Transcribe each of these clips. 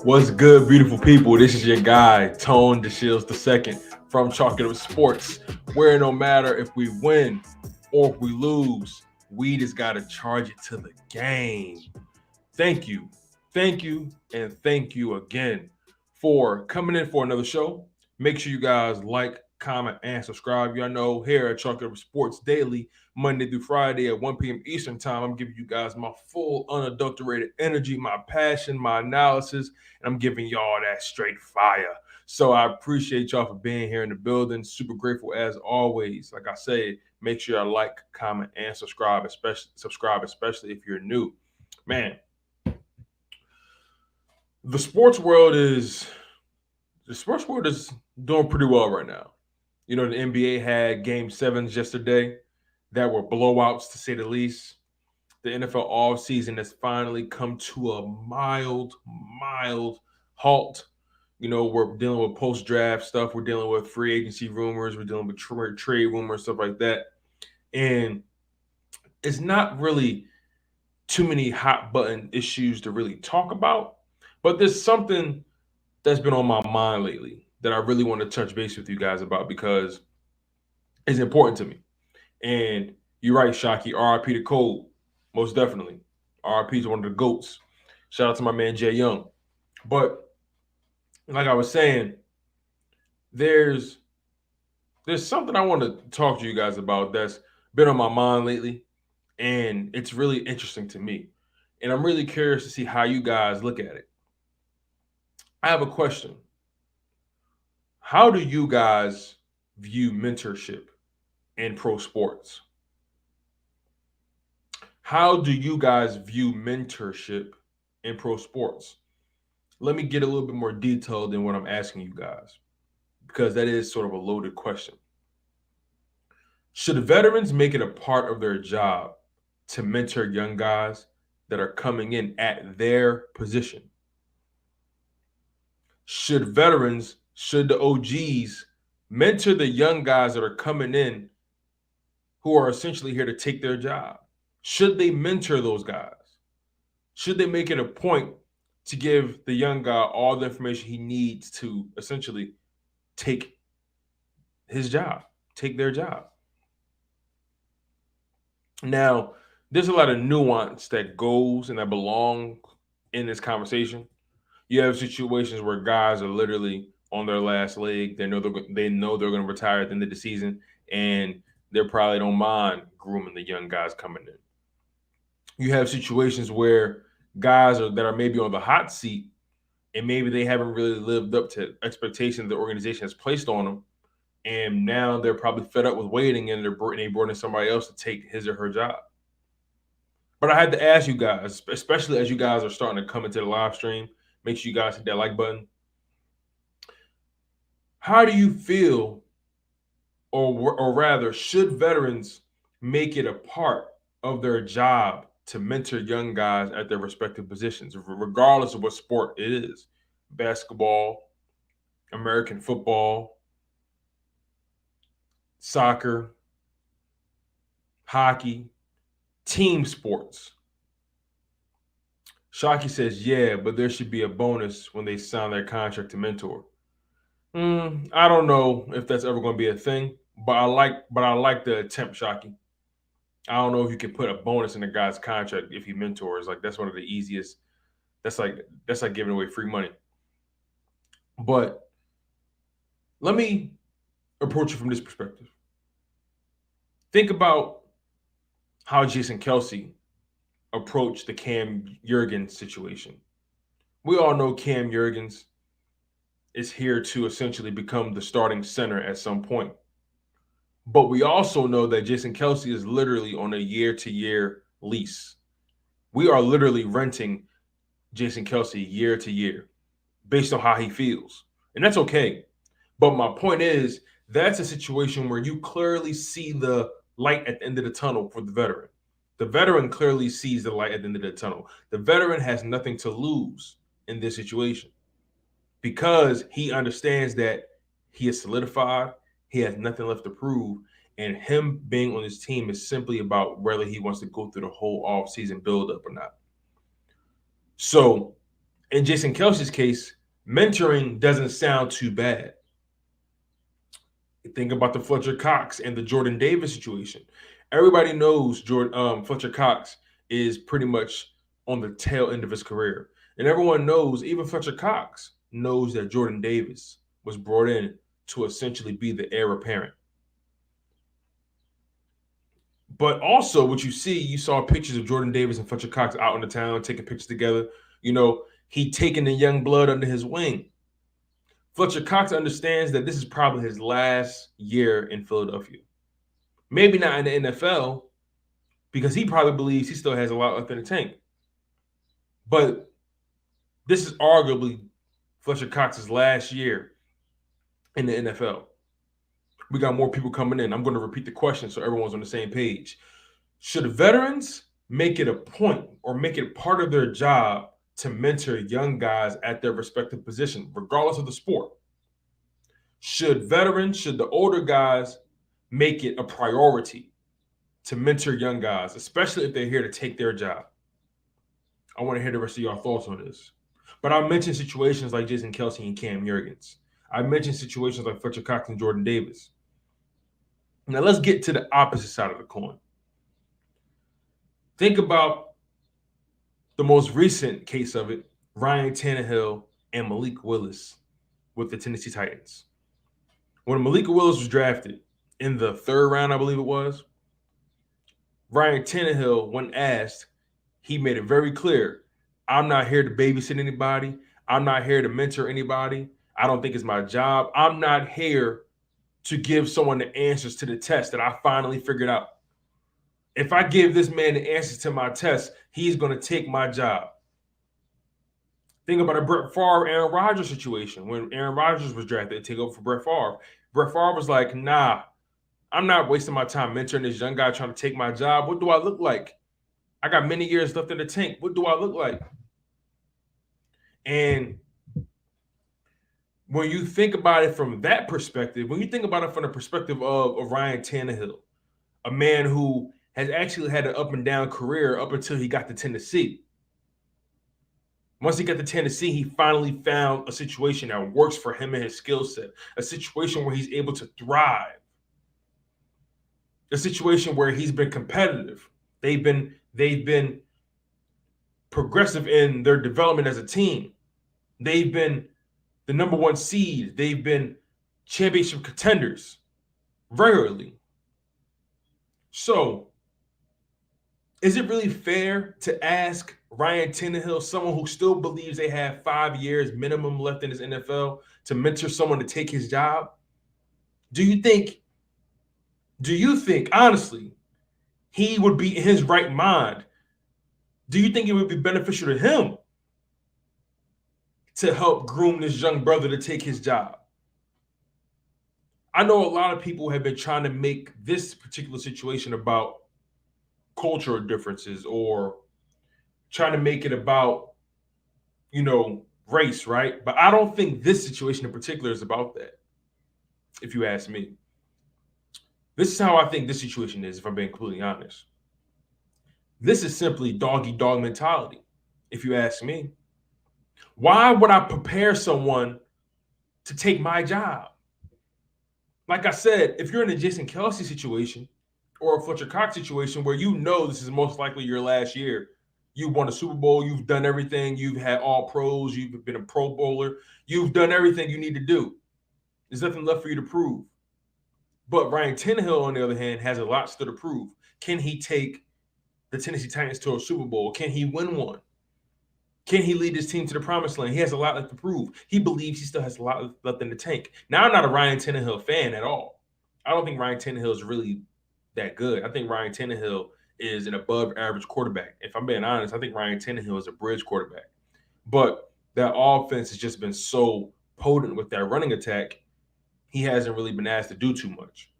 What's good, beautiful people? This is your guy, Tone DeShields II from Chalked Sports, where no matter if we win or if we lose, we just got to charge it to the game. Thank you, and thank you again for coming in for another show. Make sure you guys like, comment, and subscribe. Y'all know here at Chalked Sports Daily, Monday through Friday at 1 p.m. Eastern Time, I'm giving you guys my full, unadulterated energy, my passion, my analysis, and I'm giving y'all that straight fire. So I appreciate y'all for being here in the building. Super grateful as always. Like I said, make sure you like, comment, and especially if you're new. Man, the sports world is doing pretty well right now. You know, the NBA had game sevens yesterday that were blowouts to say the least. The NFL offseason has finally come to a mild halt. You know, we're dealing with post draft stuff, we're dealing with free agency rumors, we're dealing with trade rumors, stuff like that. And it's not really too many hot button issues to really talk about, but there's something that's been on my mind lately that I really want to touch base with you guys about because it's important to me. And you're right, Shockey. RIP to Cole, most definitely. RIP is one of the GOATs. Shout out to my man Jay Young. But like I was saying, there's something I want to talk to you guys about that's been on my mind lately, and it's really interesting to me. And I'm really curious to see how you guys look at it. I have a question. How do you guys view mentorship in pro sports? How do you guys view mentorship in pro sports? Let me get a little bit more detailed than what I'm asking you guys because that is sort of a loaded question. Should veterans make it a part of their job to mentor young guys that are coming in at their position? Should the OGs mentor the young guys that are coming in who are essentially here to take their job? Should they mentor those guys? Should they make it a point to give the young guy all the information he needs to essentially take his job, take their job? Now, there's a lot of nuance that goes and that belongs in this conversation. You have situations where guys are literally on their last leg. They know they're going to retire at the end of the season, and they probably don't mind grooming the young guys coming in. You have situations where that are maybe on the hot seat, and maybe they haven't really lived up to expectations the organization has placed on them, and now they're probably fed up with waiting, and they brought in somebody else to take his or her job. But I had to ask you guys, especially as you guys are starting to come into the live stream, make sure you guys hit that like button. How do you feel, or rather, should veterans make it a part of their job to mentor young guys at their respective positions, regardless of what sport it is? Basketball, American football, soccer, hockey, team sports. Shockey says, yeah, but there should be a bonus when they sign their contract to mentor. I don't know if that's ever going to be a thing, but I like the attempt, Shockey. I don't know if you can put a bonus in a guy's contract if he mentors. Like that's one of the easiest. That's like giving away free money. But let me approach it from this perspective. Think about how Jason Kelsey approached the Cam Jurgens situation. We all know Cam Jurgens is here to essentially become the starting center at some point. But we also know that Jason Kelsey is literally on a year-to-year lease. We are literally renting Jason Kelsey year to year based on how he feels. And that's okay. But my point is, that's a situation where you clearly see the light at the end of the tunnel for the veteran. The veteran clearly sees the light at the end of the tunnel. The veteran has nothing to lose in this situation because he understands that he is solidified, he has nothing left to prove, and him being on this team is simply about whether he wants to go through the whole offseason buildup or not. So in Jason Kelce's case, mentoring doesn't sound too bad. Think about the Fletcher Cox and the Jordan Davis situation. Everybody knows Fletcher Cox is pretty much on the tail end of his career. And everyone knows, even Fletcher Cox knows that Jordan Davis was brought in to essentially be the heir apparent. But also, what you saw pictures of Jordan Davis and Fletcher Cox out in the town taking pictures together. He taking the young blood under his wing. Fletcher Cox understands that this is probably his last year in Philadelphia. Maybe not in the NFL, because he probably believes he still has a lot left in the tank. But this is arguably Fletcher Cox's last year in the NFL. We got more people coming in. I'm going to repeat the question so everyone's on the same page. Should veterans make it a point or make it part of their job to mentor young guys at their respective position, regardless of the sport? Should the older guys make it a priority to mentor young guys, especially if they're here to take their job? I want to hear the rest of your thoughts on this. But I mentioned situations like Jason Kelce and Cam Jurgens. I mentioned situations like Fletcher Cox and Jordan Davis. Now let's get to the opposite side of the coin. Think about the most recent case of it, Ryan Tannehill and Malik Willis with the Tennessee Titans. When Malik Willis was drafted in the 3rd round, I believe it was, Ryan Tannehill, when asked, he made it very clear, I'm not here to babysit anybody. I'm not here to mentor anybody. I don't think it's my job. I'm not here to give someone the answers to the test that I finally figured out. If I give this man the answers to my test, he's going to take my job. Think about a Brett Favre, Aaron Rodgers situation. When Aaron Rodgers was drafted to take over for Brett Favre was like, nah, I'm not wasting my time mentoring this young guy trying to take my job. What do I look like? I got many years left in the tank. What do I look like? And when you think about it from that perspective, when you think about it from the perspective of Ryan Tannehill, a man who has actually had an up and down career up until he got to Tennessee. Once he got to Tennessee, he finally found a situation that works for him and his skill set, a situation where he's able to thrive, a situation where he's been competitive. They've been progressive in their development as a team. They've been the number 1 seed. They've been championship contenders regularly. So, is it really fair to ask Ryan Tannehill, someone who still believes they have 5 years minimum left in his NFL, to mentor someone to take his job? Do you think, honestly, he would be in his right mind? Do you think it would be beneficial to him to help groom this young brother to take his job? I know a lot of people have been trying to make this particular situation about cultural differences or trying to make it about, race, right? But I don't think this situation in particular is about that, if you ask me. This is how I think this situation is, if I'm being completely honest. This is simply dog-eat-dog mentality, if you ask me. Why would I prepare someone to take my job? Like I said, if you're in a Jason Kelce situation or a Fletcher Cox situation where this is most likely your last year, you won a Super Bowl, you've done everything, you've had all pros, you've been a Pro Bowler, you've done everything you need to do. There's nothing left for you to prove. But Ryan Tannehill, on the other hand, has a lot still to prove. Can he take the Tennessee Titans to a Super Bowl? Can he win one? Can he lead his team to the promised land? He has a lot left to prove. He believes he still has a lot left in the tank. Now, I'm not a Ryan Tannehill fan at all. I don't think Ryan Tannehill is really that good. I think Ryan Tannehill is an above-average quarterback. If I'm being honest, I think Ryan Tannehill is a bridge quarterback. But that offense has just been so potent with that running attack, he hasn't really been asked to do too much.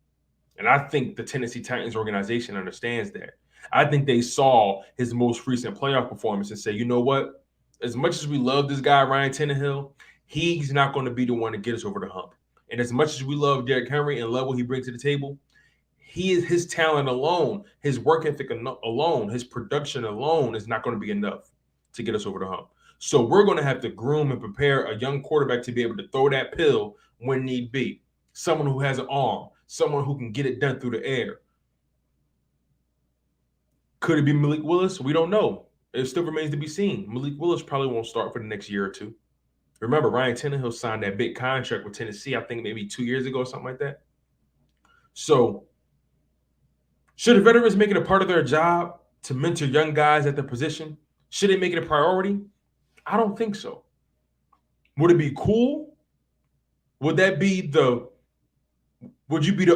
And I think the Tennessee Titans organization understands that. I think they saw his most recent playoff performance and say, you know what? As much as we love this guy, Ryan Tannehill, he's not going to be the one to get us over the hump. And as much as we love Derrick Henry and love what he brings to the table, his talent alone, his work ethic alone, his production alone is not going to be enough to get us over the hump. So we're going to have to groom and prepare a young quarterback to be able to throw that pill when need be. Someone who has an arm, someone who can get it done through the air. Could it be Malik Willis? We don't know. It still remains to be seen. Malik Willis probably won't start for the next year or two. Remember, Ryan Tannehill signed that big contract with Tennessee, I think maybe 2 years ago or something like that. So should the veterans make it a part of their job to mentor young guys at their position? Should they make it a priority? I don't think so. Would it be cool? Would you be the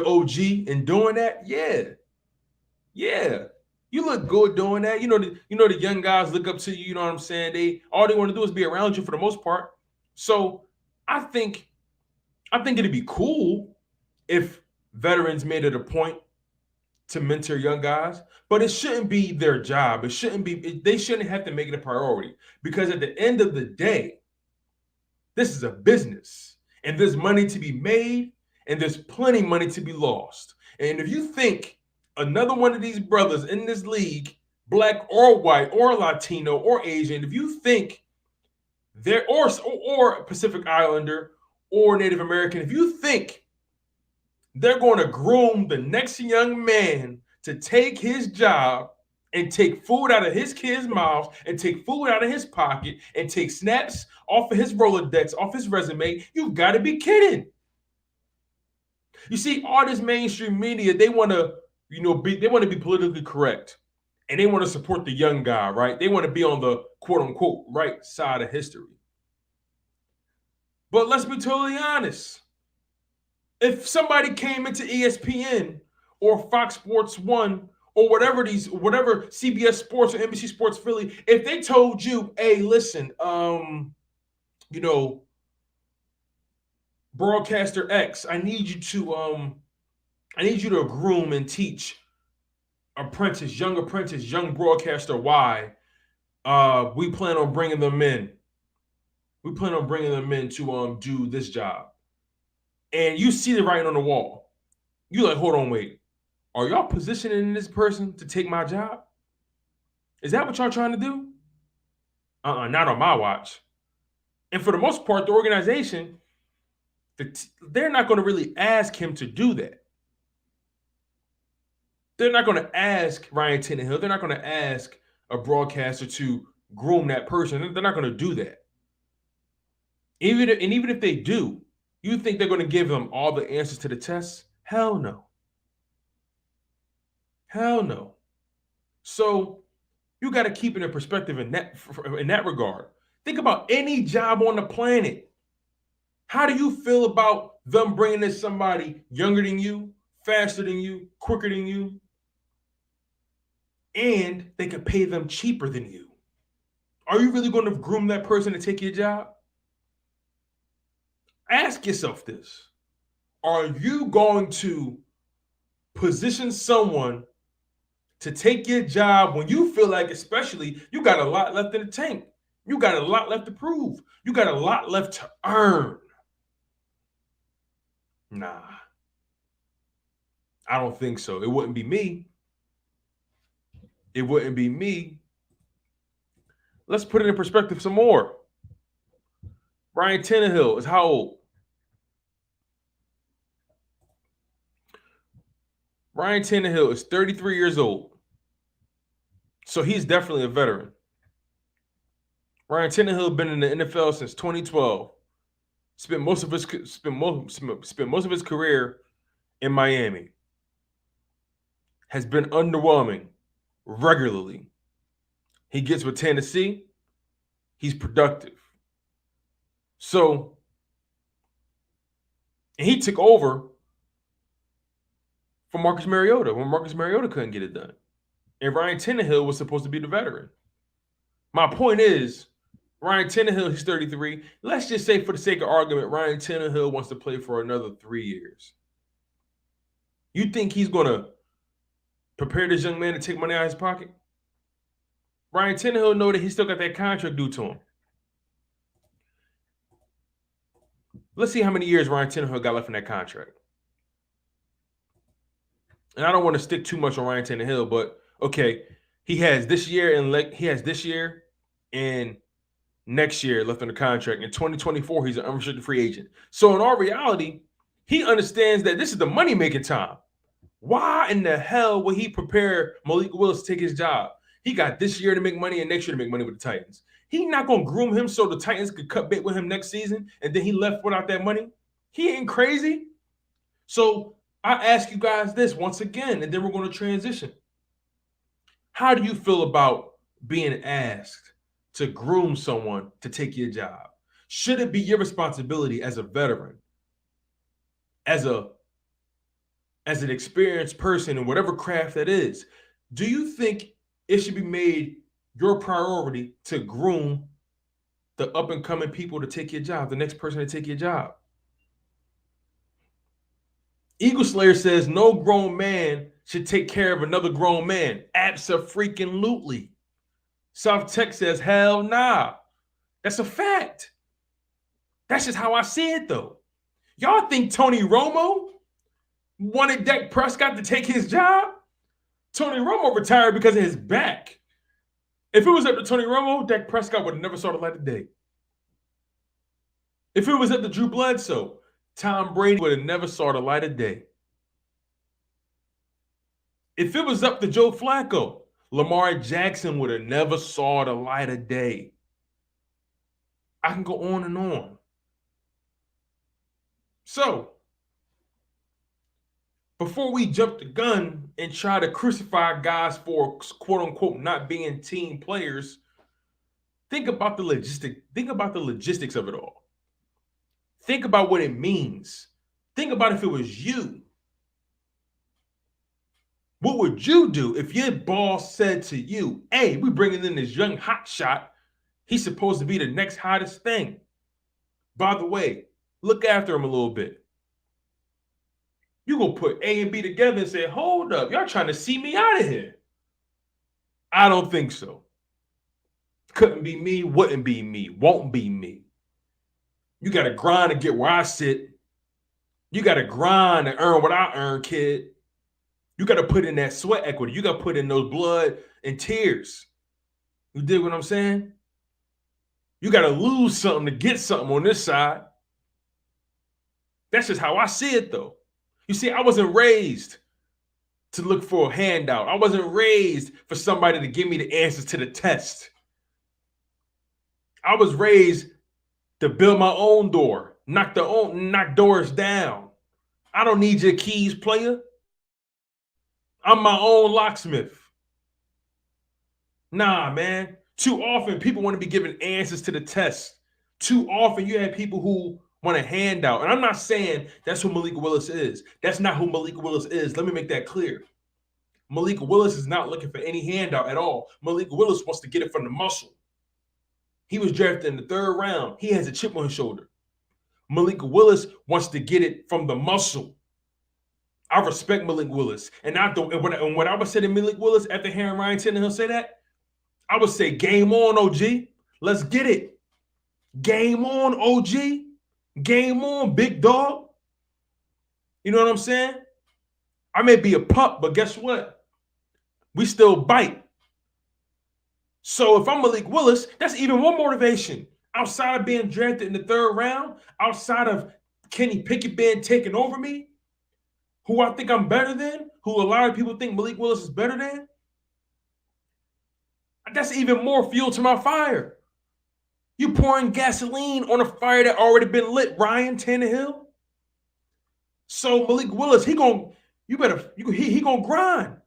OG in doing that? Yeah. You look good doing that. The young guys look up to you, you know what I'm saying? All they want to do is be around you for the most part. So I think it'd be cool if veterans made it a point to mentor young guys, but it shouldn't be their job. They shouldn't have to make it a priority, because at the end of the day, this is a business and there's money to be made and there's plenty of money to be lost. And if you think another one of these brothers in this league, black or white or Latino or Asian, if you think they're or Pacific Islander or Native American, if you think they're going to groom the next young man to take his job and take food out of his kid's mouth and take food out of his pocket and take snaps off of his Rolodex, off his resume, you've got to be kidding. You see, all this mainstream media, they want to be politically correct, and they want to support the young guy, right? They want to be on the quote unquote right side of history. But let's be totally honest. If somebody came into ESPN or Fox Sports 1 or whatever CBS Sports or NBC Sports Philly, if they told you, hey, listen, broadcaster X, I need you to groom and teach young broadcaster Y. We plan on bringing them in. We plan on bringing them in to do this job. And you see the writing on the wall. You like, hold on, wait. Are y'all positioning this person to take my job? Is that what y'all trying to do? Not on my watch. And for the most part, the organization, they're not going to really ask him to do that. They're not going to ask Ryan Tannehill. They're not going to ask a broadcaster to groom that person. They're not going to do that. Even if they do, you think they're going to give them all the answers to the tests? Hell no. Hell no. So you got to keep it in perspective in that regard. Think about any job on the planet. How do you feel about them bringing in somebody younger than you, faster than you, quicker than you, and they could pay them cheaper than you? Are you really going to groom that person to take your job? Ask yourself this. Are you going to position someone to take your job when you feel like, especially, you got a lot left in the tank? You got a lot left to prove. You got a lot left to earn. Nah. I don't think so. It wouldn't be me. It wouldn't be me. Let's put it in perspective some more. Ryan Tannehill is how old? Ryan Tannehill is 33 years old. So he's definitely a veteran. Ryan Tannehill been in the NFL since 2012. Spent most of his career in Miami. Has been underwhelming regularly. He gets with Tennessee. He's productive. So, and he took over for Marcus Mariota when Marcus Mariota couldn't get it done. And Ryan Tannehill was supposed to be the veteran. My point is, Ryan Tannehill, he's 33. Let's just say, for the sake of argument, Ryan Tannehill wants to play for another 3 years. You think he's going to prepare this young man to take money out of his pocket? Ryan Tannehill know that he still got that contract due to him. Let's see how many years Ryan Tannehill got left in that contract. And I don't want to stick too much on Ryan Tannehill, but okay, he has this year and next year left on the contract. In 2024, he's an unrestricted free agent. So in all reality, he understands that this is the money-making time. Why in the hell would he prepare Malik Willis to take his job? He got this year to make money and next year to make money with the Titans. He not going to groom him so the Titans could cut bait with him next season and then he left without that money? He ain't crazy. So I ask you guys this once again, and then we're going to transition. How do you feel about being asked to groom someone to take your job? Should it be your responsibility as a veteran, as an experienced person in whatever craft that is? Do you think it should be made your priority to groom the up-and-coming people to take your job, the next person to take your job? Eagle Slayer says no grown man should take care of another grown man. Abso-freaking-lutely. South Tech says, hell nah. That's a fact. That's just how I see it, though. Y'all think Tony Romo wanted Dak Prescott to take his job? Tony Romo retired because of his back. If it was up to Tony Romo, Dak Prescott would have never saw the light of day. If it was up to Drew Bledsoe, Tom Brady would have never saw the light of day. If it was up to Joe Flacco, Lamar Jackson would have never saw the light of day. I can go on and on. So, before we jump the gun and try to crucify guys for quote-unquote not being team players, think about the logistics of it all. Think about what it means. Think about if it was you. What would you do if your boss said to you, hey, we're bringing in this young hot shot. He's supposed to be the next hottest thing. By the way, look after him a little bit. You're going to put A and B together and say, hold up, y'all trying to see me out of here. I don't think so. Couldn't be me, wouldn't be me, won't be me. You got to grind to get where I sit. You got to grind to earn what I earn, kid. You got to put in that sweat equity. You got to put in those blood and tears. You dig what I'm saying? You got to lose something to get something on this side. That's just how I see it, though. You see, I wasn't raised to look for a handout. I wasn't raised for somebody to give me the answers to the test. I was raised to build my own door, knock doors down. I don't need your keys, player. I'm my own locksmith. Nah, man. Too often, people want to be given answers to the test. Too often, you have people who want a handout. And I'm not saying that's who Malik Willis is. That's not who Malik Willis is. Let me make that clear. Malik Willis is not looking for any handout at all. Malik Willis wants to get it from the muscle. He was drafted in the 3rd round. He has a chip on his shoulder. Malik Willis wants to get it from the muscle. I respect Malik Willis. And when I would say to Malik Willis after hearing Ryan Tannehill say that, I would say, game on, OG. Let's get it. Game on, OG. Game on, big dog. You know what I'm saying? I may be a pup, but guess what? We still bite. So if I'm Malik Willis, that's even more motivation. Outside of being drafted in the 3rd round, outside of Kenny Pickett being taken over me, who I think I'm better than, who a lot of people think Malik Willis is better than, that's even more fuel to my fire. You pouring gasoline on a fire that already been lit, Ryan Tannehill. So Malik Willis, he gonna grind.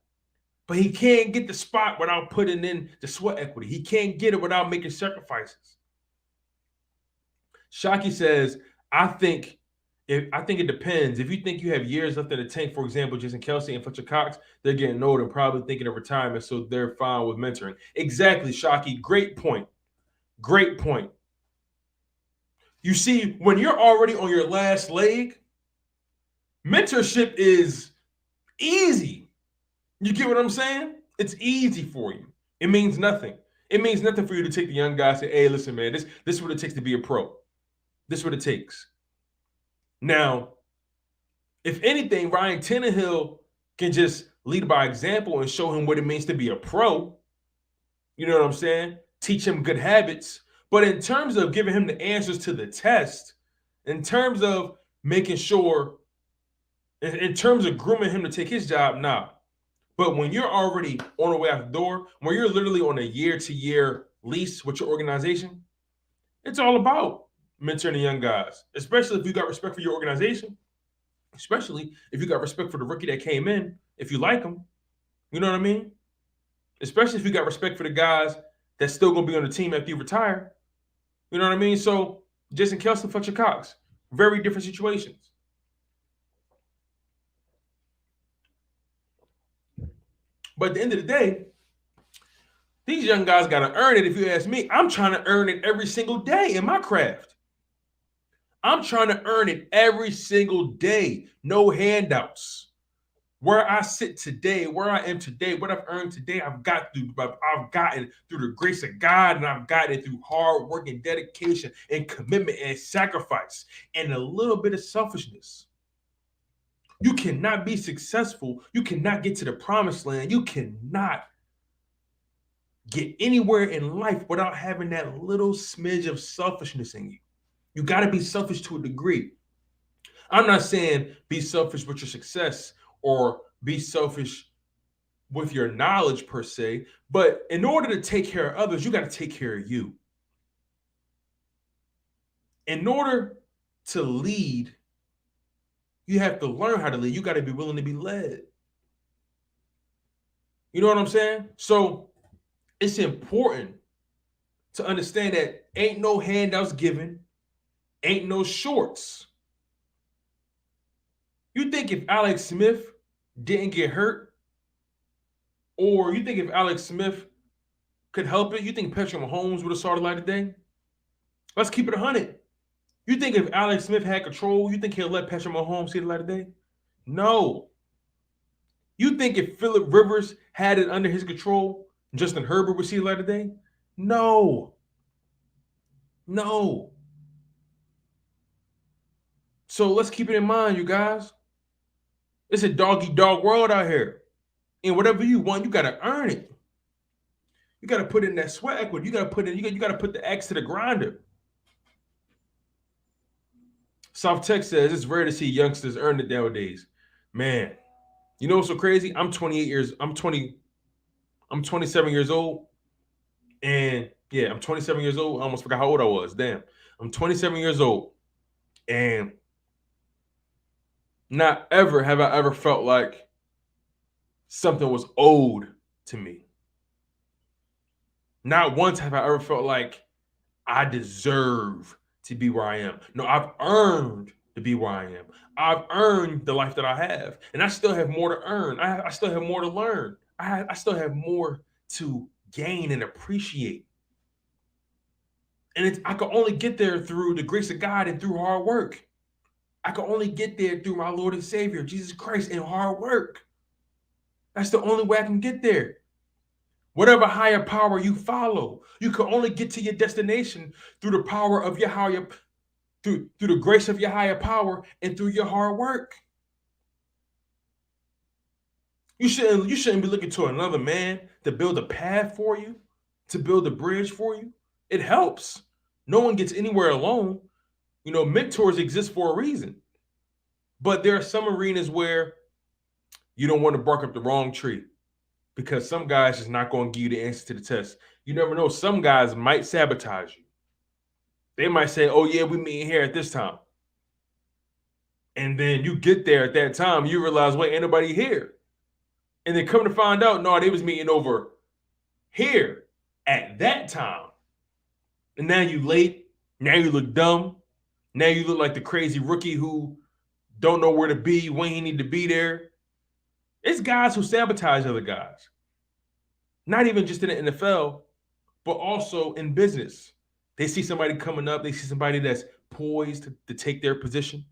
But he can't get the spot without putting in the sweat equity. He can't get it without making sacrifices. Shockey says, I think it depends. If you think you have years left in the tank, for example, Jason Kelsey and Fletcher Cox, they're getting old and probably thinking of retirement, so they're fine with mentoring. Exactly, Shockey. Great point. Great point. You see, when you're already on your last leg, mentorship is easy. You get what I'm saying? It's easy for you. It means nothing. It means nothing for you to take the young guy and say, hey, listen, man, this is what it takes to be a pro. This is what it takes. Now, if anything, Ryan Tannehill can just lead by example and show him what it means to be a pro. You know what I'm saying? teach him good habits. But in terms of giving him the answers to the test, in terms of making sure, in terms of grooming him to take his job, nah. But when you're already on the way out the door, when you're literally on a year-to-year lease with your organization, it's all about mentoring the young guys, especially if you got respect for your organization, especially if you got respect for the rookie that came in, if you like him. You know what I mean? Especially if you got respect for the guys that's still going to be on the team after you retire. You know what I mean? So Jason Kelce, Fletcher Cox, very different situations. But at the end of the day, these young guys got to earn it. If you ask me, I'm trying to earn it every single day in my craft. I'm trying to earn it every single day. No handouts. Where I sit today, where I am today, what I've earned today, I've gotten through the grace of God, and I've gotten it through hard work and dedication and commitment and sacrifice and a little bit of selfishness. You cannot be successful. You cannot get to the promised land. You cannot get anywhere in life without having that little smidge of selfishness in you. You got to be selfish to a degree. I'm not saying be selfish with your success or be selfish with your knowledge per se, but in order to take care of others, you got to take care of you. In order to lead, you have to learn how to lead. You got to be willing to be led. You know what I'm saying? So it's important to understand that ain't no handouts given, ain't no shorts. You think if Alex Smith didn't get hurt, or you think if Alex Smith could help it, you think Patrick Mahomes would have started light today? Let's keep it 100. You think if Alex Smith had control, you think he'll let Patrick Mahomes see the light of day? No. You think if Phillip Rivers had it under his control, Justin Herbert would see the light of day? No. No. So let's keep it in mind, you guys. It's a dog-eat-dog world out here. And whatever you want, you got to earn it. You got to put in that sweat equity. You got to put in, you got to put the axe to the grinder. South Tech says it's rare to see youngsters earn it nowadays. Man, you know what's so crazy? I'm 27 years old. And yeah, I'm 27 years old. I almost forgot how old I was. Damn. I'm 27 years old. And not ever have I ever felt like something was owed to me. Not once have I ever felt like I deserve to be where I am. No, I've earned to be where I am. I've earned the life that I have. And I still have more to earn. I still have more to learn. I still have more to gain and appreciate. And I can only get there through the grace of God and through hard work. I can only get there through my Lord and Savior, Jesus Christ, and hard work. That's the only way I can get there. Whatever higher power you follow, you can only get to your destination through the power of your higher, through the grace of your higher power and through your hard work. You shouldn't be looking to another man to build a path for you, to build a bridge for you. It helps. No one gets anywhere alone. You know, mentors exist for a reason. But there are some arenas where you don't want to bark up the wrong tree because some guys just not going to give you the answer to the test. You never know. Some guys might sabotage you. They might say, oh, yeah, we meet here at this time. And then you get there at that time, you realize, wait, ain't nobody here. And then come to find out, no, they was meeting over here at that time. And now you late. Now you look dumb. Now you look like the crazy rookie who don't know where to be, when he need to be there. It's guys who sabotage other guys. Not even just in the NFL, but also in business. They see somebody coming up. They see somebody that's poised to take their position.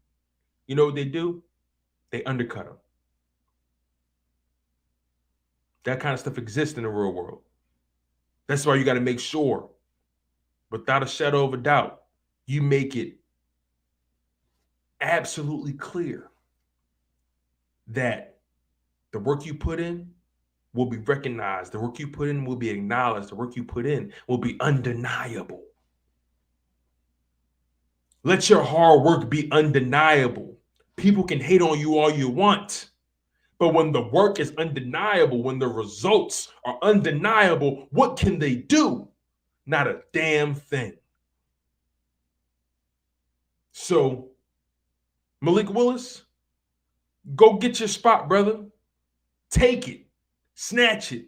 You know what they do? They undercut them. That kind of stuff exists in the real world. That's why you got to make sure, without a shadow of a doubt, you make it absolutely clear that the work you put in will be recognized. The work you put in will be acknowledged. The work you put in will be undeniable. Let your hard work be undeniable. People can hate on you all you want. But when the work is undeniable, when the results are undeniable, what can they do? Not a damn thing. So, Malik Willis, go get your spot, brother. Take it. Snatch it.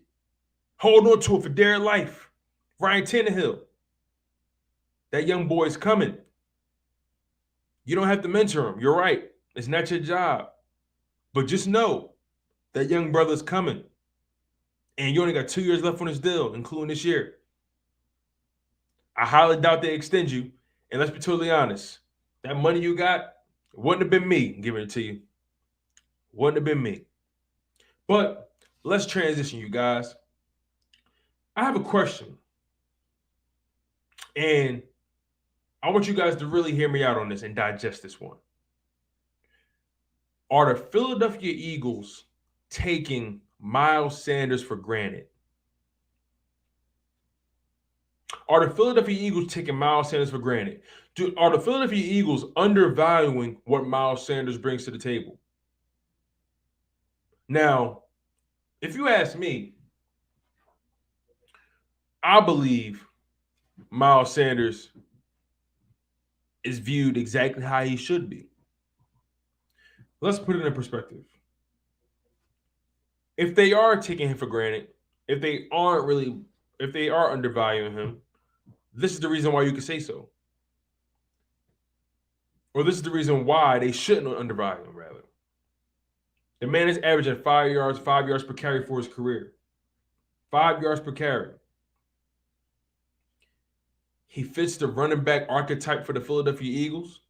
Hold on to it for dear life. Ryan Tannehill, that young boy is coming. You don't have to mentor him. You're right. It's not your job. But just know that young brother's coming. And you only got 2 years left on his deal, including this year. I highly doubt they extend you. And let's be totally honest. That money you got wouldn't have been me giving it to you. Wouldn't have been me. But let's transition, you guys. I have a question. And I want you guys to really hear me out on this and digest this one. Are the Philadelphia Eagles taking Miles Sanders for granted? Are the Philadelphia Eagles taking Miles Sanders for granted? Are the Philadelphia Eagles undervaluing what Miles Sanders brings to the table? Now, if you ask me, I believe Miles Sanders is viewed exactly how he should be. Let's put it in perspective. If they are taking him for granted, if they are undervaluing him, this is the reason why you could say so. Or this is the reason why they shouldn't undervalue him, rather. The man is averaging 5 yards per carry for his career. 5 yards per carry. He fits the running back archetype for the Philadelphia Eagles.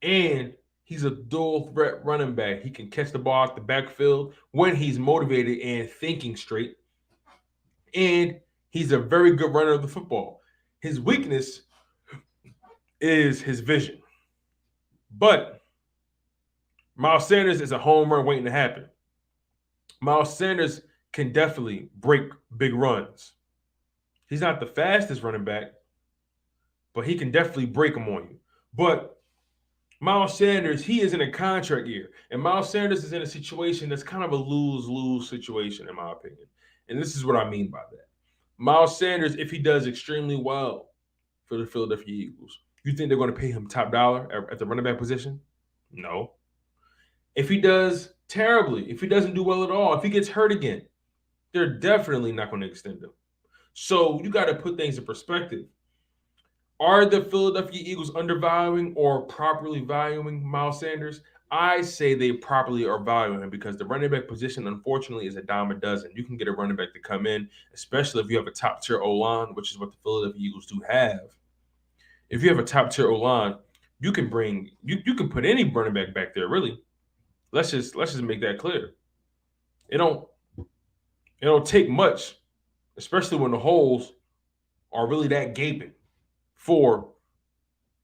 And he's a dual threat running back. He can catch the ball out the backfield when he's motivated and thinking straight. And he's a very good runner of the football. His weakness is his vision. But Miles Sanders is a home run waiting to happen. Miles Sanders can definitely break big runs. He's not the fastest running back, but he can definitely break them on you. But Miles Sanders, he is in a contract year. And Miles Sanders is in a situation that's kind of a lose-lose situation, in my opinion. And this is what I mean by that. Miles Sanders, if he does extremely well for the Philadelphia Eagles, you think they're going to pay him top dollar at the running back position? No. If he does terribly, if he doesn't do well at all, if he gets hurt again, they're definitely not going to extend him. So you got to put things in perspective. Are the Philadelphia Eagles undervaluing or properly valuing Miles Sanders? I say they properly are valuing him because the running back position, unfortunately, is a dime a dozen. You can get a running back to come in, especially if you have a top-tier O-line, which is what the Philadelphia Eagles do have. If you have a top-tier O-line, you can put any running back there, really. Let's just make that clear. It don't take much, especially when the holes are really that gaping for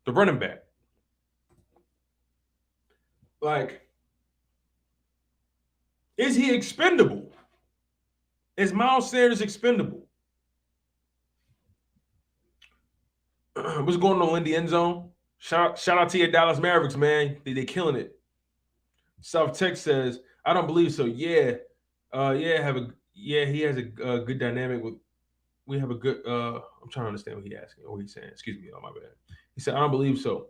the running back. Like, is he expendable? Is Miles Sanders expendable? What's going on in the end zone? Shout out to your Dallas Mavericks, man. They killing it. South Tech says, I don't believe so. He has a good dynamic with. We have a good. I'm trying to understand what he's saying. Excuse me, my bad. He said, I don't believe so.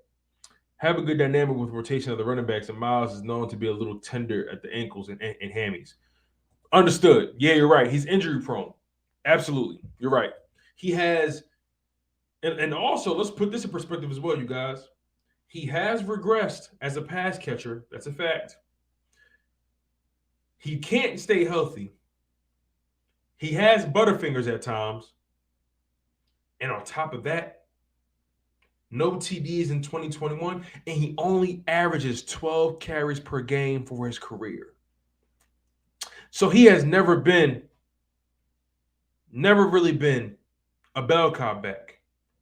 Have a good dynamic with rotation of the running backs, and Miles is known to be a little tender at the ankles and hammies. Understood. Yeah, you're right. He's injury prone. Absolutely. You're right. He has, and also let's put this in perspective as well, you guys. He has regressed as a pass catcher. That's a fact. He can't stay healthy. He has butterfingers at times. And on top of that, no TDs in 2021, and he only averages 12 carries per game for his career. So he has never really been a bell cow back.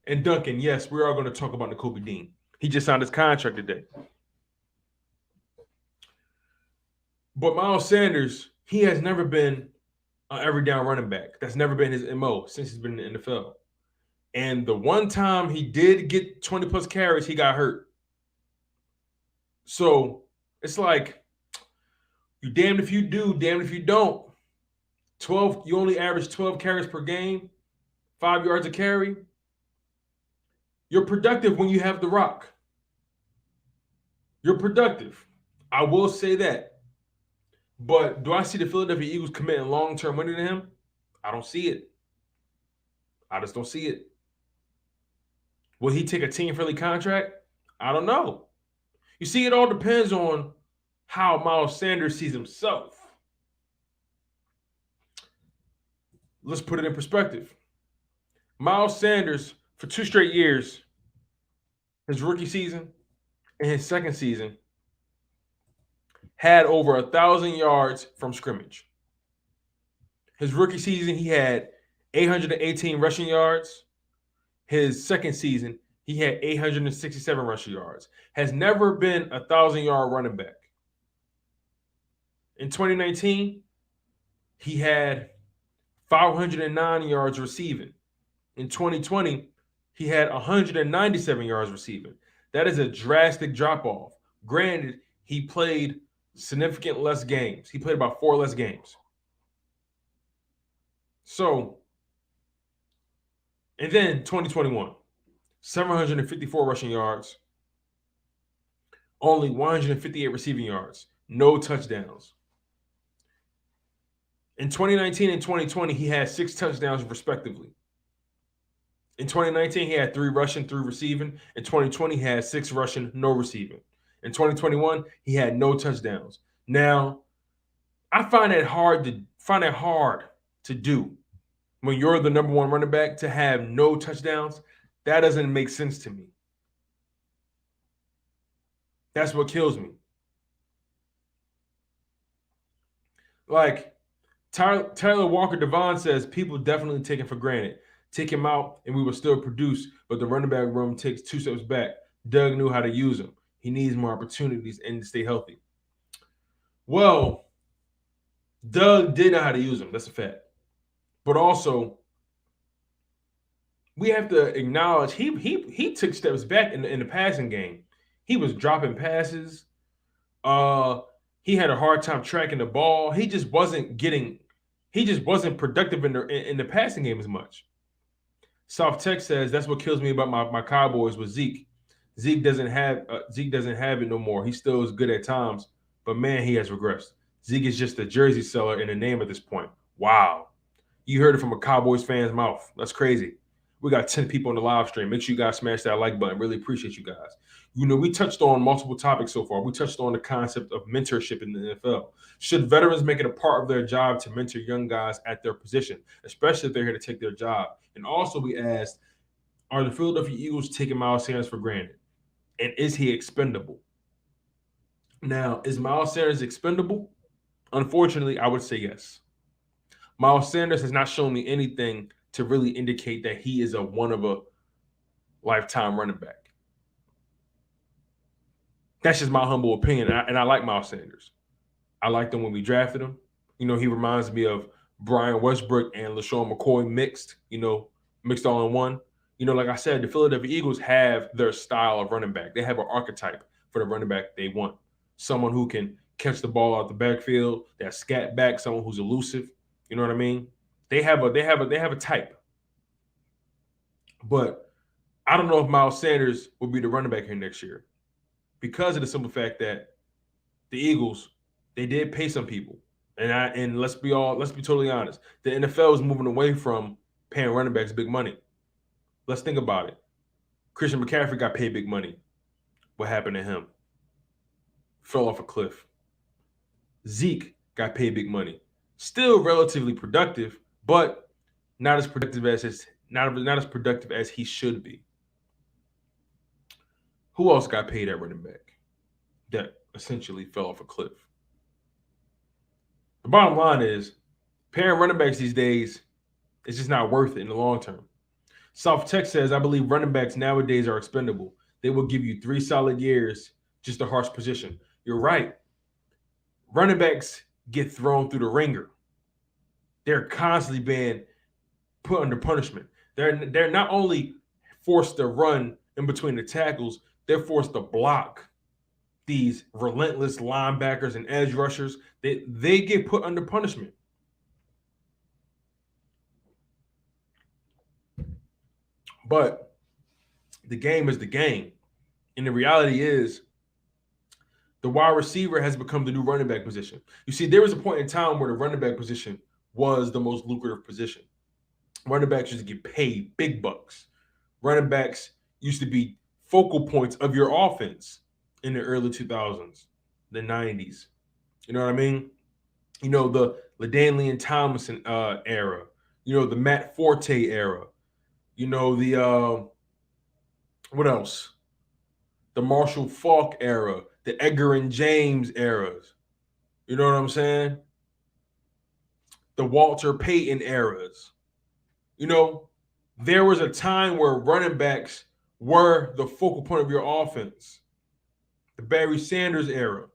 And Duncan, yes, we are going to talk about Nakobe Dean. He just signed his contract today. But Miles Sanders, he has never been every down running back. That's never been his MO since he's been in the NFL. And the one time he did get 20 plus carries, he got hurt. So it's like, you damned if you do, damned if you don't. 12, you only average 12 carries per game, 5 yards a carry. You're productive when you have the rock. You're productive. I will say that. But do I see the Philadelphia Eagles committing long-term money to him? I don't see it. I just don't see it. Will he take a team-friendly contract? I don't know. You see, it all depends on how Miles Sanders sees himself. Let's put it in perspective. Miles Sanders, for 2 straight years, his rookie season and his second season, had over 1,000 yards from scrimmage. His rookie season, he had 818 rushing yards. His second season, he had 867 rushing yards. Has never been a 1,000-yard running back. In 2019, he had 509 yards receiving. In 2020, he had 197 yards receiving. That is a drastic drop-off. Granted, he played significant less games. He played about 4 less games. So, and then 2021, 754 rushing yards, only 158 receiving yards, no touchdowns. In 2019 and 2020, he had 6 touchdowns respectively. In 2019, he had 3 rushing, 3 receiving. In 2020, he had 6 rushing, no receiving. In 2021, he had no touchdowns. Now, I find it hard to do when you're the number 1 running back to have no touchdowns. That doesn't make sense to me. That's what kills me. Like Tyler Walker Devon says, people definitely take him for granted. Take him out and we will still produce, but the running back room takes 2 steps back. Doug knew how to use him. He needs more opportunities and to stay healthy. Well, Doug did know how to use him. That's a fact. But also, we have to acknowledge he took steps back in the passing game. He was dropping passes. He had a hard time tracking the ball. He just wasn't productive in the passing game as much. South Tech says that's what kills me about my Cowboys with Zeke. Zeke doesn't have it no more. He still is good at times, but man, he has regressed. Zeke is just a jersey seller in the name at this point. Wow. You heard it from a Cowboys fan's mouth. That's crazy. We got 10 people in the live stream. Make sure you guys smash that like button. Really appreciate you guys. You know, we touched on multiple topics so far. We touched on the concept of mentorship in the NFL. Should veterans make it a part of their job to mentor young guys at their position, especially if they're here to take their job? And also we asked, are the Philadelphia Eagles taking Miles Sanders for granted? And is he expendable? Now, is Miles Sanders expendable? Unfortunately, I would say yes. Miles Sanders has not shown me anything to really indicate that he is one of a lifetime running back. That's just my humble opinion. And I like Miles Sanders. I liked him when we drafted him. You know, he reminds me of Brian Westbrook and LaShawn McCoy mixed all in one. You know, like I said, the Philadelphia Eagles have their style of running back. They have an archetype for the running back they want. Someone who can catch the ball out the backfield, that scat back, someone who's elusive. You know what I mean? They have a type. But I don't know if Miles Sanders will be the running back here next year because of the simple fact that the Eagles, they did pay some people. And let's be totally honest. The NFL is moving away from paying running backs big money. Let's think about it. Christian McCaffrey got paid big money. What happened to him? Fell off a cliff. Zeke got paid big money. Still relatively productive, but not as productive as he should be. Who else got paid at running back that essentially fell off a cliff? The bottom line is paying running backs these days is just not worth it in the long term. South Tech says, I believe running backs nowadays are expendable. They will give you 3 solid years, just a harsh position. You're right. Running backs get thrown through the ringer. they're constantly being put under punishment. They're not only forced to run in between the tackles, they're forced to block these relentless linebackers and edge rushers. They get put under punishment. But the game is the game. And the reality is the wide receiver has become the new running back position. You see, there was a point in time where the running back position was the most lucrative position. Running backs used to get paid big bucks. Running backs used to be focal points of your offense in the early 2000s, the 90s. You know what I mean? You know, the LaDainian Tomlinson era. You know, the Matt Forte era. You know, the what else? The Marshall Faulk era, the Edgar and James eras. You know what I'm saying? The Walter Payton eras. You know, there was a time where running backs were the focal point of your offense. The Barry Sanders era.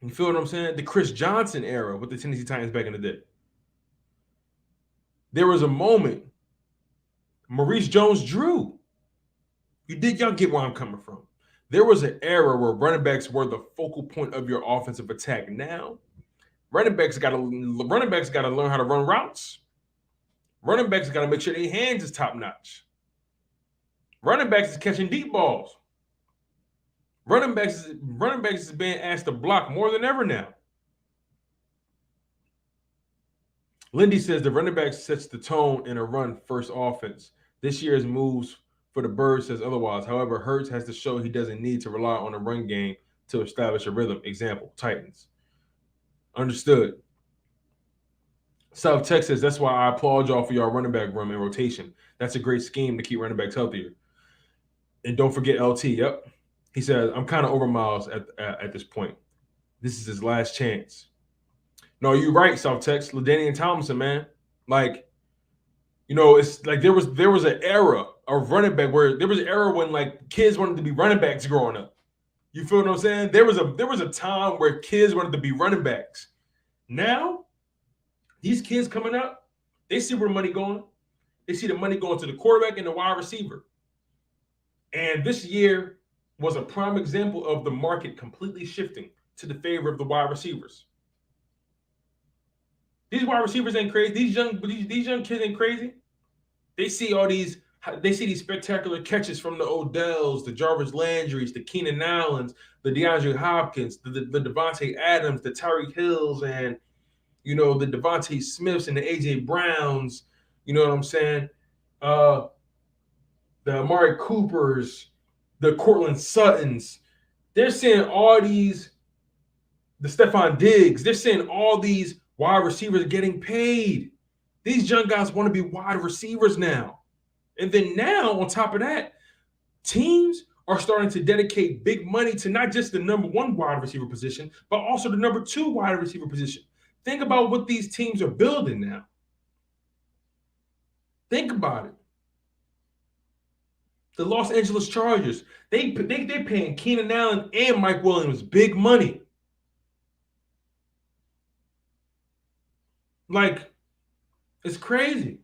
You feel what I'm saying? The Chris Johnson era with the Tennessee Titans back in the day. There was a moment, Maurice Jones-Drew. Y'all get where I'm coming from. There was an era where running backs were the focal point of your offensive attack. Now, running backs got to learn how to run routes. Running backs got to make sure their hands is top notch. Running backs is catching deep balls. Running backs is being asked to block more than ever now. Lindy says the running back sets the tone in a run-first offense. This year's moves for the Birds says otherwise. However, Hurts has to show he doesn't need to rely on a run game to establish a rhythm. Example, Titans. Understood. South Texas, that's why I applaud y'all for y'all running back room and rotation. That's a great scheme to keep running backs healthier. And don't forget LT. Yep. He says, I'm kind of over Miles at this point. This is his last chance. No, you're right, South Texas. LaDainian Tomlinson, man. Like, you know, it's like there was an era of running back where there was an era when like kids wanted to be running backs growing up. You feel what I'm saying? There was a time where kids wanted to be running backs. Now, these kids coming up, they see where the money going. They see the money going to the quarterback and the wide receiver. And this year was a prime example of the market completely shifting to the favor of the wide receivers. These wide receivers ain't crazy. These young kids ain't crazy. They see these spectacular catches from the Odells, the Jarvis Landrys, the Keenan Allens, the DeAndre Hopkins, the Devonta Adams, the Tyreek Hills, and you know the Devontae Smiths and the AJ Browns. You know what I'm saying? The Amari Coopers, the Cortland Suttons. They're seeing all these, the Stephon Diggs. They're seeing all these wide receivers getting paid. These young guys want to be wide receivers now. And then now, on top of that, teams are starting to dedicate big money to not just the number one wide receiver position, but also the number two wide receiver position. Think about what these teams are building now. Think about it. The Los Angeles Chargers, they're paying Keenan Allen and Mike Williams big money. Like, it's crazy.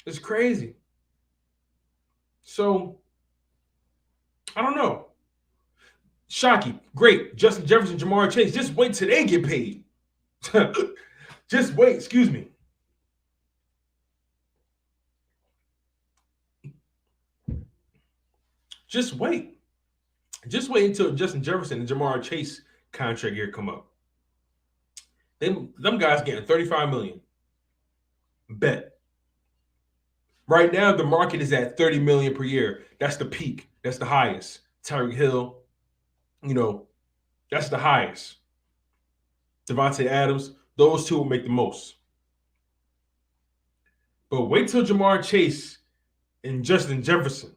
It's crazy. So, I don't know. Shockey, great. Justin Jefferson, Jamar Chase, just wait till they get paid. Just wait, excuse me. Just wait. Just wait until Justin Jefferson and Jamar Chase contract year come up. Them guys getting $35 million. Bet. Right now, the market is at $30 million per year. That's the peak. That's the highest. Tyreek Hill, you know, that's the highest. Devonta Adams, those two will make the most. But wait till Jamar Chase and Justin Jefferson.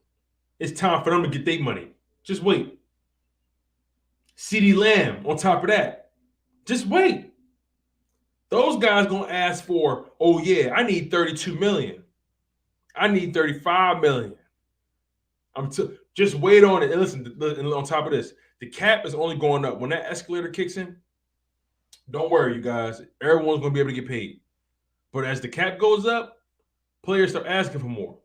It's time for them to get their money. Just wait. CeeDee Lamb on top of that. Just wait. Those guys going to ask for, oh, yeah, I need $32 million. I need $35 million. Just wait on it. And listen, on top of this, the cap is only going up. When that escalator kicks in, Don't worry, you guys. Everyone's going to be able to get paid. But as the cap goes up, players start asking for more.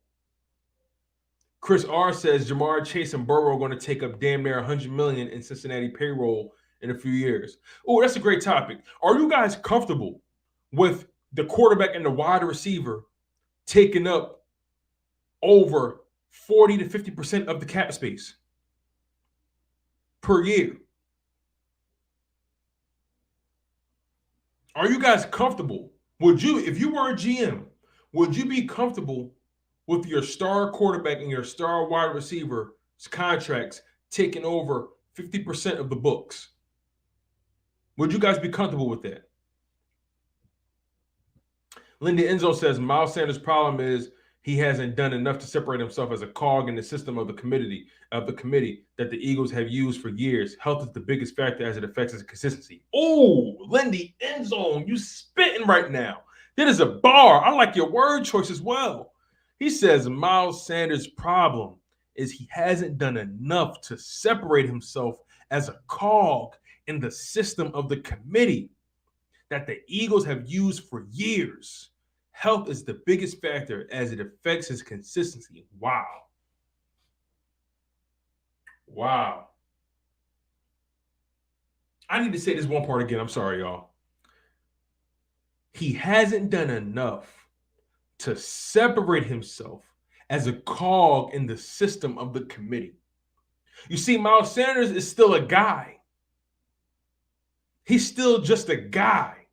Chris R says Jamar Chase and Burrow are going to take up damn near $100 million in Cincinnati payroll in a few years. Oh, that's a great topic. Are you guys comfortable with the quarterback and the wide receiver taking up over 40 to 50% of the cap space per year? Are you guys comfortable? Would you, if you were a GM, would you be comfortable with your star quarterback and your star wide receiver contracts taking over 50% of the books? Would you guys be comfortable with that? Linda Enzo says Miles Sanders' problem is he hasn't done enough to separate himself as a cog in the system of the committee that the Eagles have used for years. Health is the biggest factor as it affects his consistency. Oh, Lindy Enzo, you spitting right now. That is a bar. I like your word choice as well. He says Miles Sanders' problem is he hasn't done enough to separate himself as a cog in the system of the committee that the Eagles have used for years. Health is the biggest factor as it affects his consistency. Wow. Wow. I need to say this one part again. I'm sorry, y'all. He hasn't done enough to separate himself as a cog in the system of the committee. You see, Miles Sanders is still a guy. He's still just a guy.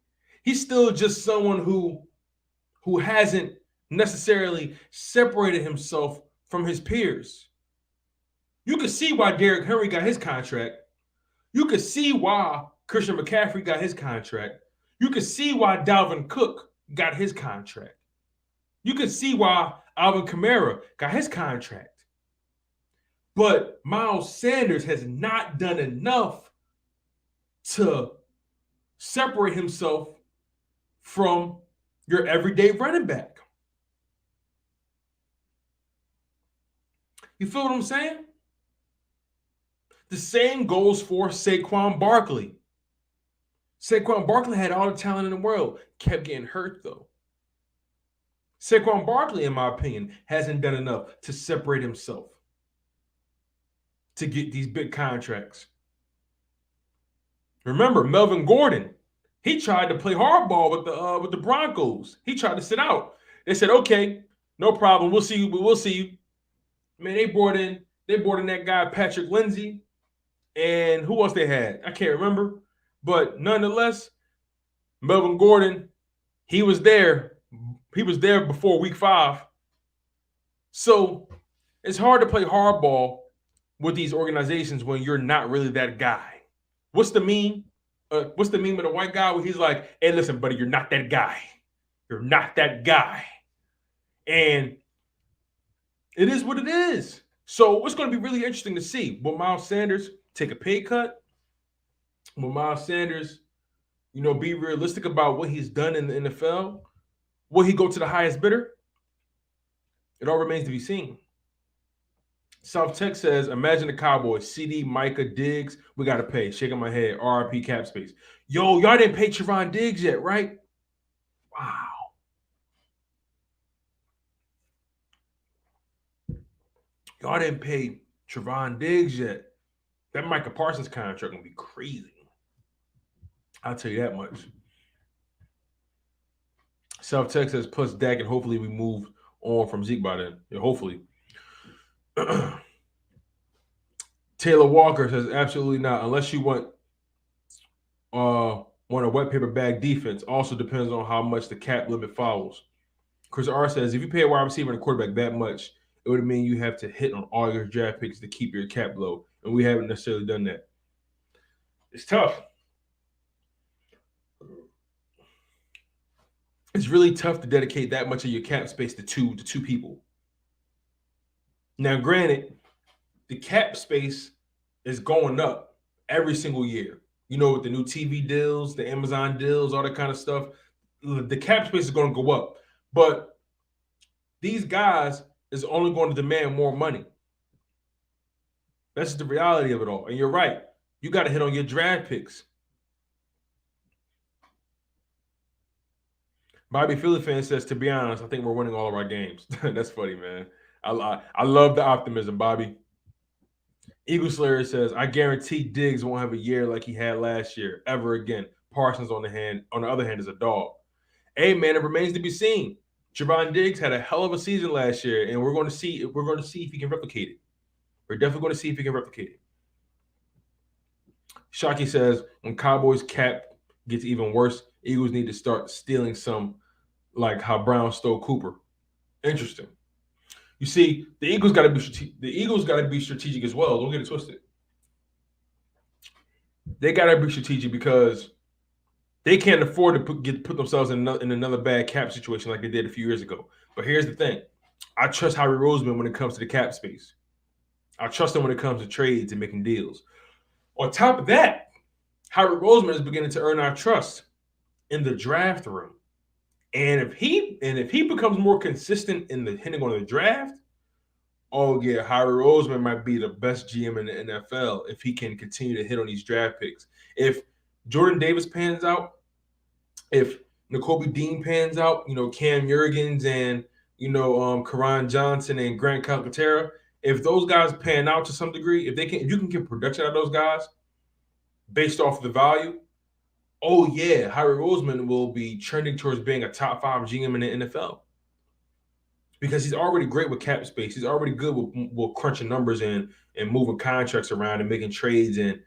He's still just someone who hasn't necessarily separated himself from his peers. You can see why Derrick Henry got his contract. You can see why Christian McCaffrey got his contract. You can see why Dalvin Cook got his contract. You can see why Alvin Kamara got his contract. But Miles Sanders has not done enough to separate himself from your everyday running back. You feel what I'm saying? The same goes for Saquon Barkley. Saquon Barkley had all the talent in the world, kept getting hurt though. Saquon Barkley, in my opinion, hasn't done enough to separate himself to get these big contracts. Remember, Melvin Gordon, he tried to play hardball with the Broncos. He tried to sit out. They said, "Okay, no problem. We'll see you, but we'll see you." Man, they brought in that guy Patrick Lindsay, and who else they had? I can't remember, but nonetheless, Melvin Gordon, he was there. He was there before week 5. So it's hard to play hardball with these organizations when you're not really that guy. What's the meme? What's the meme of the white guy where he's like, "Hey, listen, buddy, you're not that guy. You're not that guy." And it is what it is. So it's going to be really interesting to see. Will Miles Sanders take a pay cut? Will Miles Sanders, be realistic about what he's done in the NFL? Will he go to the highest bidder? It all remains to be seen. South Tech says, imagine the Cowboys, CD, Micah, Diggs, we got to pay. Shaking my head, RRP cap space. Yo, y'all didn't pay Trevon Diggs yet, right? Wow. Y'all didn't pay Trevon Diggs yet. That Micah Parsons contract going to be crazy. I'll tell you that much. South Tech says, plus Dak, and hopefully we move on from Zeke by then. Yeah, hopefully. Taylor Walker says, absolutely not. Unless you want a wet paper bag defense. Also depends on how much the cap limit follows. Chris R says, if you pay a wide receiver and a quarterback that much, it would mean you have to hit on all your draft picks to keep your cap low. And we haven't necessarily done that. It's tough. It's really tough to dedicate that much of your cap space to two people. Now, granted, the cap space is going up every single year. With the new TV deals, the Amazon deals, all that kind of stuff. The cap space is going to go up. But these guys is only going to demand more money. That's just the reality of it all. And you're right. You got to hit on your draft picks. Bobby Philly fan says, to be honest, I think we're winning all of our games. That's funny, man. I love the optimism, Bobby. Eagle Slayer says, I guarantee Diggs won't have a year like he had last year ever again. Parsons on the other hand is a dog. Hey man, it remains to be seen. Javon Diggs had a hell of a season last year, and we're going to see if he can replicate it. We're definitely going to see if he can replicate it. Shockey says, when Cowboys cap gets even worse, Eagles need to start stealing some, like how Brown stole Cooper. Interesting. You see, the Eagles got to be strategic as well. Don't get it twisted. They got to be strategic because they can't afford to put themselves in another bad cap situation like they did a few years ago. But here's the thing: I trust Howie Roseman when it comes to the cap space. I trust him when it comes to trades and making deals. On top of that, Howie Roseman is beginning to earn our trust in the draft room. And if he becomes more consistent in the hitting on the draft, oh yeah, Howie Roseman might be the best GM in the NFL if he can continue to hit on these draft picks. If Jordan Davis pans out, if Nakobe Dean pans out, Cam Jurgens and Karan Johnson and Grant Calcaterra, if those guys pan out to some degree, if you can get production out of those guys based off of the value, oh yeah, Howie Roseman will be trending towards being a top 5 GM in the NFL. Because he's already great with cap space. He's already good with crunching numbers and moving contracts around and making trades and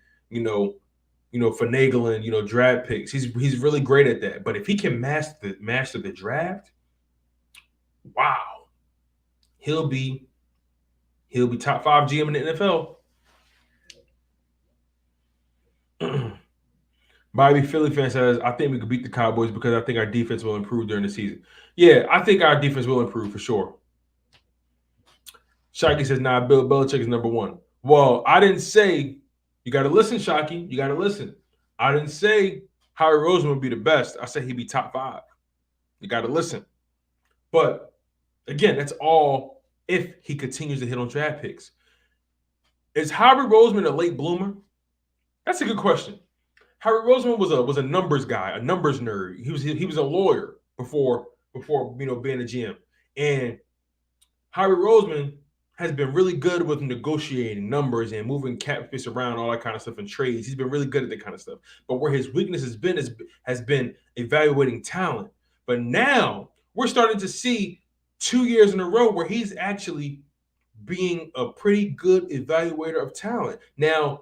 finagling draft picks. He's really great at that. But if he can master the draft, wow, he'll be top 5 GM in the NFL. Bobby Philly fan says, I think we could beat the Cowboys because I think our defense will improve during the season. Yeah, I think our defense will improve for sure. Shockey says, nah, Bill Belichick is number 1. Well, I didn't say, you got to listen, Shockey. You got to listen. I didn't say Howie Roseman would be the best. I said he'd be top 5. You got to listen. But again, that's all if he continues to hit on draft picks. Is Howie Roseman a late bloomer? That's a good question. Howie Roseman was a numbers guy, a numbers nerd. He was a lawyer before being a GM. And Howie Roseman has been really good with negotiating numbers and moving cap space around, all that kind of stuff, and trades. He's been really good at that kind of stuff. But where his weakness has been evaluating talent. But now we're starting to see 2 years in a row where he's actually being a pretty good evaluator of talent. Now,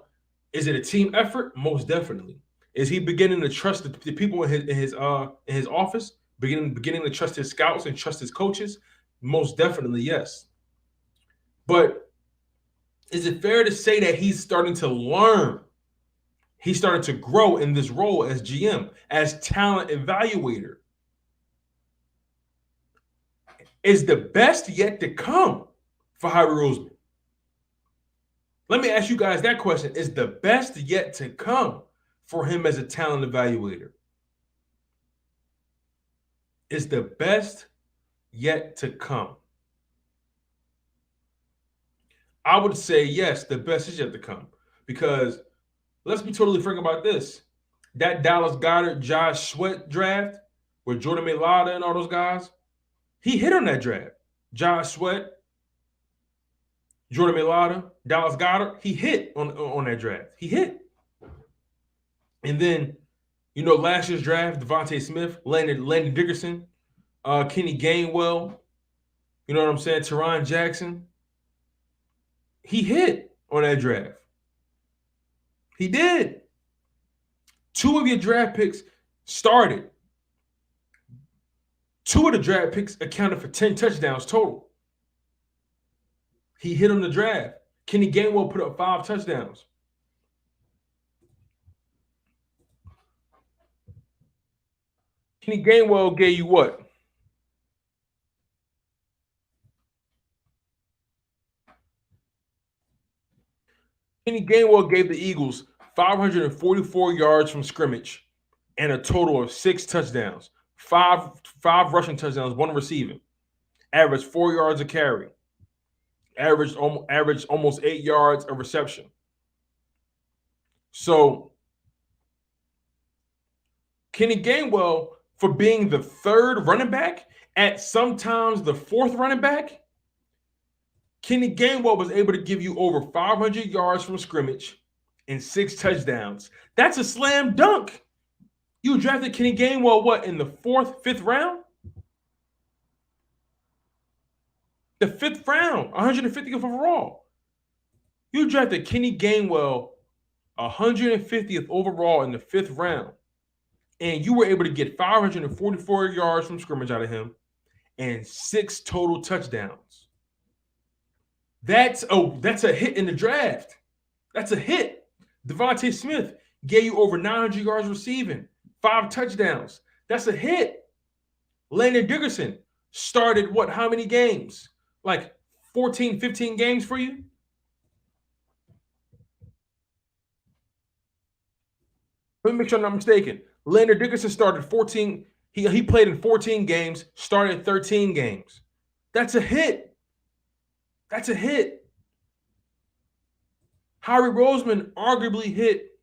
is it a team effort? Most definitely. Is he beginning to trust the people in his office? Beginning to trust his scouts and trust his coaches? Most definitely, yes. But is it fair to say that he's starting to learn? He's starting to grow in this role as GM, as talent evaluator. Is the best yet to come for Howie Roseman? Let me ask you guys that question. Is the best yet to come for him as a talent evaluator? Is the best yet to come? I would say yes, the best is yet to come. Because let's be totally frank about this. That Dallas Goedert, Josh Sweat draft with Jordan Mailata and all those guys, he hit on that draft. Josh Sweat, Jordan Mailata, Dallas Goedert, he hit on that draft. He hit. And then, last year's draft, Devonta Smith, Landon Dickerson, Kenny Gainwell, you know what I'm saying, Teron Jackson. He hit on that draft. He did. 2 of your draft picks started. 2 of the draft picks accounted for 10 touchdowns total. He hit on the draft. Kenny Gainwell put up 5 touchdowns. Kenny Gainwell gave you what? Kenny Gainwell gave the Eagles 544 yards from scrimmage and a total of 6 touchdowns. 5 rushing touchdowns, 1 receiving. Averaged 4 yards a carry. Averaged almost 8 yards a reception. So Kenny Gainwell for being the third running back at sometimes the fourth running back. Kenny Gainwell was able to give you over 500 yards from scrimmage and 6 touchdowns. That's a slam dunk. You drafted Kenny Gainwell, what, in the 4th, 5th round? The 5th round, 150th overall. You drafted Kenny Gainwell 150th overall in the 5th round. And you were able to get 544 yards from scrimmage out of him and 6 total touchdowns. That's a hit in the draft. That's a hit. Devonta Smith gave you over 900 yards receiving, 5 touchdowns. That's a hit. Landon Dickerson started how many games? Like 14, 15 games for you? Let me make sure I'm not mistaken. Landon Dickerson started 14. He played in 14 games, started 13 games. That's a hit. That's a hit. Howie Roseman arguably hit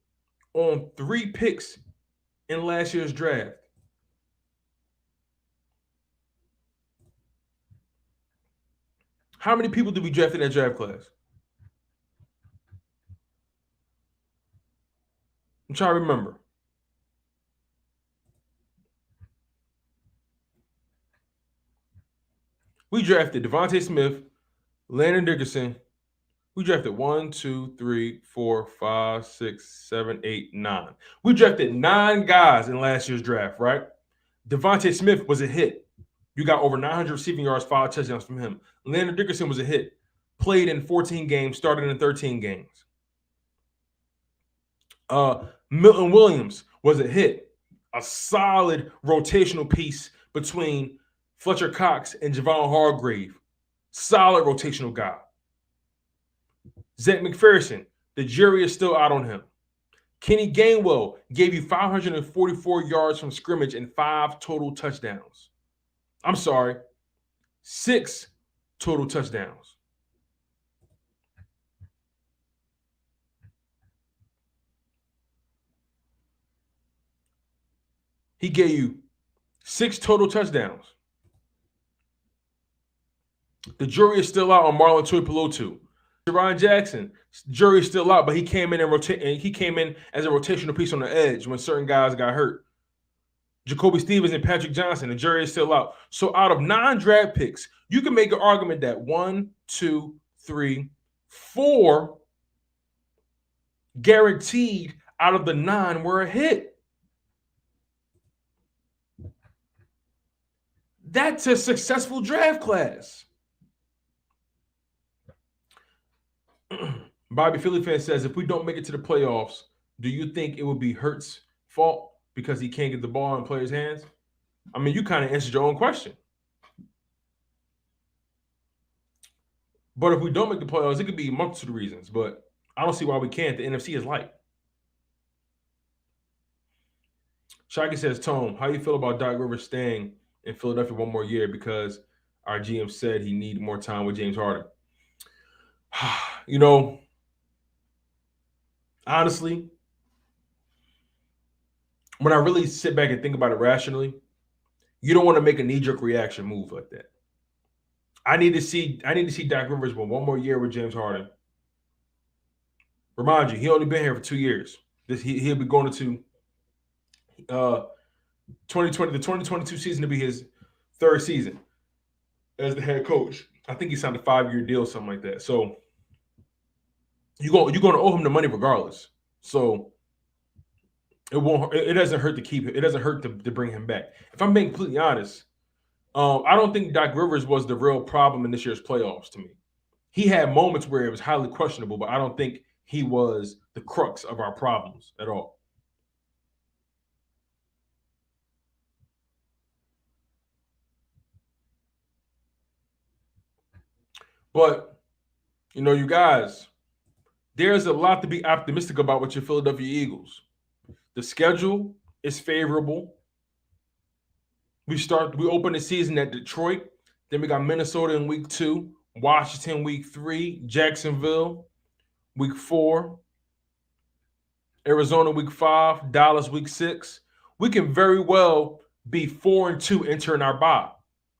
on 3 picks in last year's draft. How many people did we draft in that draft class? I'm trying to remember. We drafted Devonta Smith, Landon Dickerson. We drafted 1, 2, 3, 4, 5, 6, 7, 8, 9. We drafted 9 guys in last year's draft, right? Devonta Smith was a hit. You got over 900 receiving yards, 5 touchdowns from him. Landon Dickerson was a hit. Played in 14 games, started in 13 games. Milton Williams was a hit. A solid rotational piece between Fletcher Cox and Javon Hargrave. Solid rotational guy. Zach McPherson, the jury is still out on him. Kenny Gainwell gave you 544 yards from scrimmage and 5 total touchdowns. I'm sorry, 6 total touchdowns. He gave you 6 total touchdowns. The jury is still out on Marlon Tuipulotu. Jerron Jackson, jury is still out, but he came in as a rotational piece on the edge when certain guys got hurt. Jacoby Stevens and Patrick Johnson, the jury is still out. So out of 9 draft picks, you can make an argument that 1, 2, 3, 4 guaranteed out of the 9 were a hit. That's a successful draft class. Bobby Philly fan says, if we don't make it to the playoffs, do you think it would be Hurts' fault because he can't get the ball in players' hands? I mean, you kind of answered your own question. But if we don't make the playoffs, it could be a multitude of reasons. But I don't see why we can't. The NFC is light. Shaggy says, Tone, how you feel about Doc Rivers staying in Philadelphia one more year because our GM said he needed more time with James Harden? You know, honestly, when I really sit back and think about it rationally, you don't want to make a knee-jerk reaction move like that. I need to see Doc Rivers with one more year with James Harden. Remind you, he only been here for 2 years. He'll be going to 2020, the 2022 season to be his 3rd season as the head coach. I think he signed a 5-year deal, something like that. So you're going to owe him the money regardless. So it doesn't hurt to keep it. It doesn't hurt to bring him back. If I'm being completely honest, I don't think Doc Rivers was the real problem in this year's playoffs to me. He had moments where it was highly questionable, but I don't think he was the crux of our problems at all. But, you guys, there's a lot to be optimistic about with your Philadelphia Eagles. The schedule is favorable. We open the season at Detroit. Then we got Minnesota in week 2, Washington week 3, Jacksonville week 4, Arizona week 5, Dallas week 6. We can very well be 4-2 entering our bye.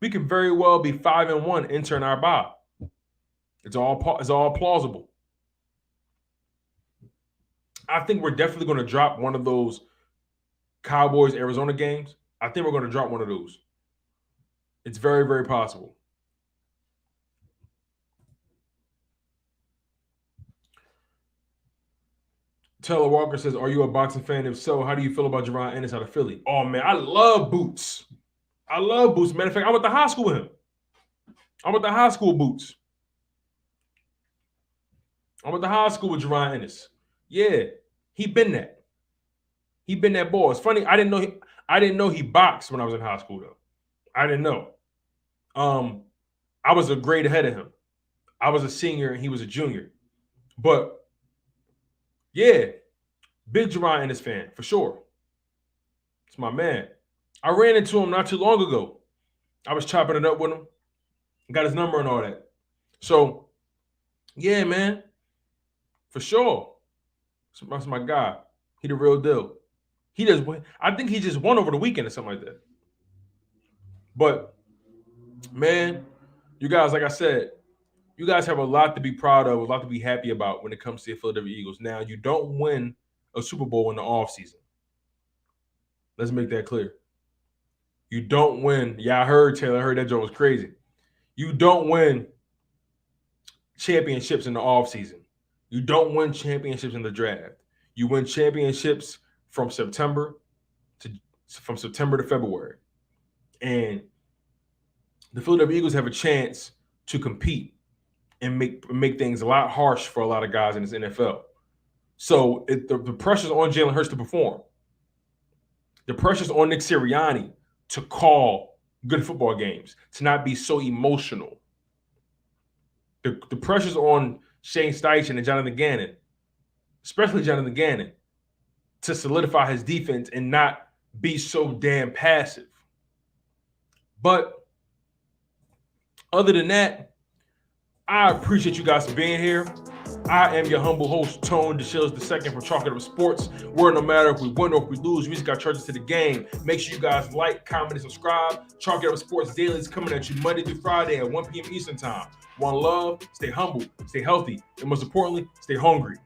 We can very well be 5-1 entering our bye. It's all plausible. I think we're definitely going to drop one of those Cowboys Arizona games. I think we're going to drop one of those. It's very, very possible. Taylor Walker says, "Are you a boxing fan? If so, how do you feel about Jerron Ennis out of Philly?" Oh man, I love Boots. Matter of fact, I went to high school with him. I went to high school with Boots. I went to high school with Jerron Ennis. Yeah, he been that. He been that boy. It's funny. I didn't know he boxed when I was in high school though. I didn't know. I was a grade ahead of him. I was a senior and he was a junior. But yeah, big Jerron Ennis fan for sure. It's my man. I ran into him not too long ago. I was chopping it up with him. Got his number and all that. So, yeah, man. For sure. That's my guy. He the real deal. He does. I think he just won over the weekend or something like that. But, man, you guys, like I said, you guys have a lot to be proud of, a lot to be happy about when it comes to the Philadelphia Eagles. Now, you don't win a Super Bowl in the offseason. Let's make that clear. You don't win. Yeah, I heard Taylor. I heard that joke was crazy. You don't win championships in the offseason. You don't win championships in the draft. You win championships from September to February. And the Philadelphia Eagles have a chance to compete and make things a lot harsh for a lot of guys in this NFL. So the pressure's on Jalen Hurts to perform. The pressure's on Nick Sirianni to call good football games, to not be so emotional. The pressure's on Shane Steichen and Jonathan Gannon, especially Jonathan Gannon, to solidify his defense and not be so damn passive. But other than that, I appreciate you guys for being here. I am your humble host, Tone DeShields II from Chalk It Up Sports, where no matter if we win or if we lose, we just got charges to the game. Make sure you guys like, comment, and subscribe. Chalk It Up Sports Daily is coming at you Monday through Friday at 1 p.m. Eastern Time. One love, stay humble, stay healthy, and most importantly, stay hungry.